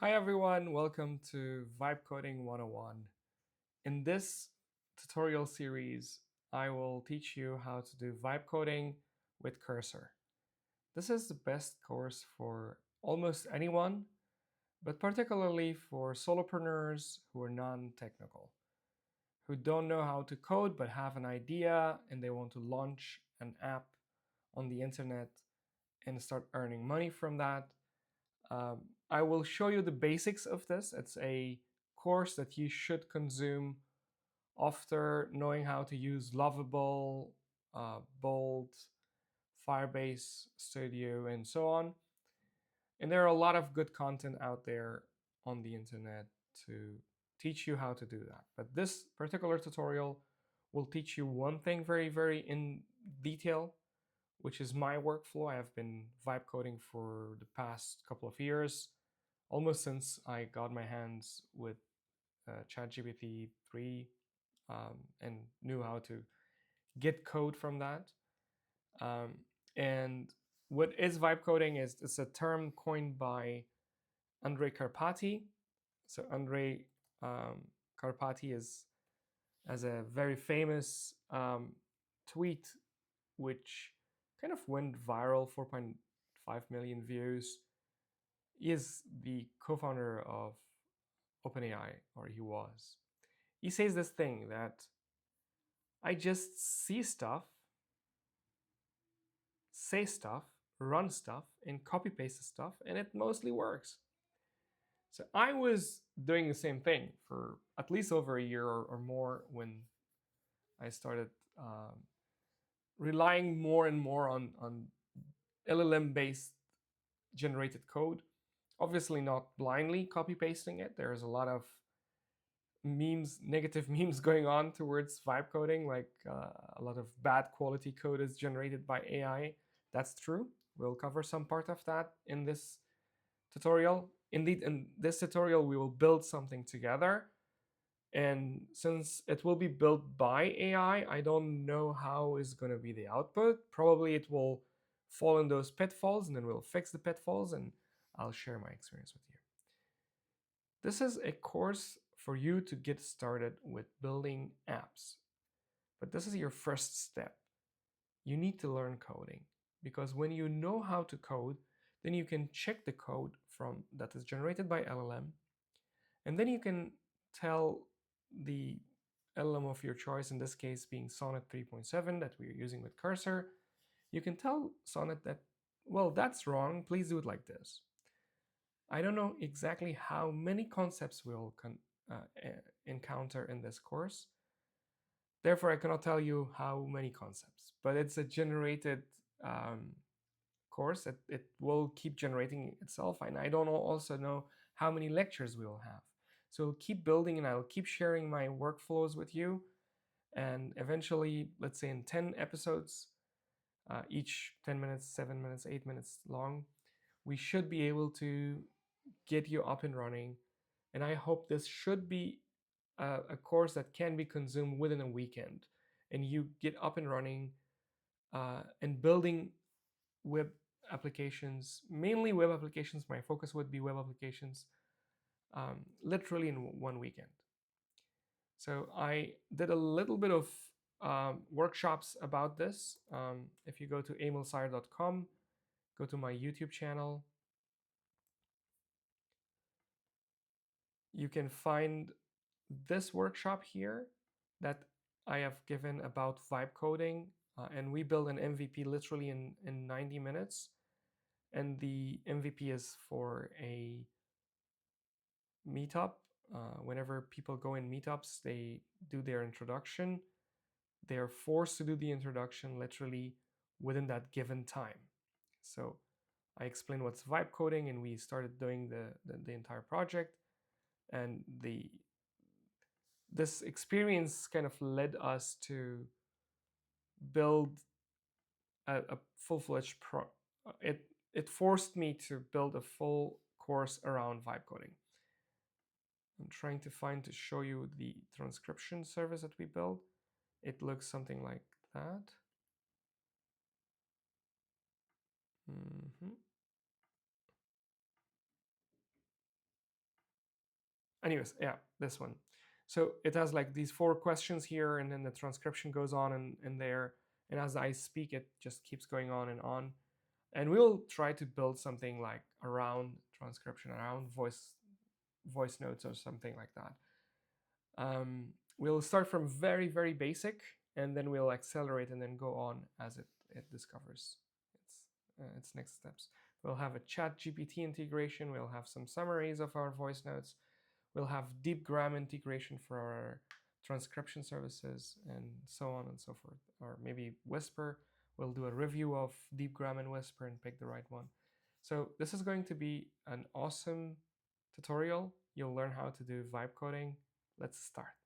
Hi everyone, welcome to Vibe Coding 101. In this tutorial series, I will teach you how to do vibe coding with Cursor. This is the best course for almost anyone, but particularly for solopreneurs who are non-technical, who don't know how to code but have an idea and they want to launch an app on the internet and start earning money from that. Um, I will show you the basics of this. It's a course that you should consume after knowing how to use Lovable, Bold, Firebase Studio, and so on. And there are a lot of good content out there on the internet to teach you how to do that. But this particular tutorial will teach you one thing very in detail, which is my workflow. I have been vibe coding for the past couple of years, almost since I got my hands with ChatGPT 3 and knew how to get code from that. Um, and what is vibe coding is it's a term coined by Andrej Karpathy. So Andrej Karpathy is as a very famous tweet which kind of went viral, 4.5 million views. He is the co-founder of OpenAI, or he was. He says this thing that I just see stuff, say stuff, run stuff, and copy paste stuff, and it mostly works. So I was doing the same thing for at least over a year or more when I started relying more and more on LLM based generated code. Obviously, not blindly copy pasting it. There's a lot of memes, negative memes going on towards vibe coding, like a lot of bad quality code is generated by AI. That's true. We'll cover some part of that in this tutorial. Indeed, in this tutorial, we will build something together. And since it will be built by AI, I don't know how is going to be the output. Probably it will fall in those pitfalls, and then we'll fix the pitfalls, and I'll share my experience with you. This is a course for you to get started with building apps. But this is your first step. You need to learn coding, because when you know how to code, then you can check the code from that is generated by LLM, and then you can tell the LLM of your choice, in this case being Sonnet 3.7 that we're using with Cursor. You can tell Sonnet that, well, that's wrong, please do it like this. I don't know exactly how many concepts we'll encounter in this course. Therefore, I cannot tell you how many concepts, but it's a generated course. It will keep generating itself, and I don't also know how many lectures we will have. So we'll keep building, and I'll keep sharing my workflows with you. And eventually, let's say in 10 episodes, each 10 minutes, 7 minutes, 8 minutes long, we should be able to get you up and running. And I hope this should be a course that can be consumed within a weekend, and you get up and running and building web applications, mainly web applications. My focus would be web applications, literally in one weekend. So I did a little bit of workshops about this. If you go to emilsire.com, go to my YouTube channel, you can find this workshop here that I have given about vibe coding. And we build an MVP literally in 90 minutes. And the MVP is for a meetup. Whenever people go in meetups, they do their introduction. They're forced to do the introduction literally within that given time. So I explained what's vibe coding, and we started doing the entire project. And this experience kind of led us to build a full-fledged it forced me to build a full course around vibe coding. I'm trying to find to show you the transcription service that we built. It looks something like that. anyways, yeah, this one. So it has like these 4 questions here, and then the transcription goes on and there. And as I speak, it just keeps going on and on. And we'll try to build something like around transcription, around voice notes or something like that. We'll start from very, very basic, and then we'll accelerate and then go on as it discovers its next steps. We'll have a ChatGPT integration. We'll have some summaries of our voice notes. We'll have deep gram integration for our transcription services, and so on and so forth. Or maybe Whisper. We'll do a review of deep gram and Whisper and pick the right one. So this is going to be an awesome tutorial. You'll learn how to do vibe coding. Let's start.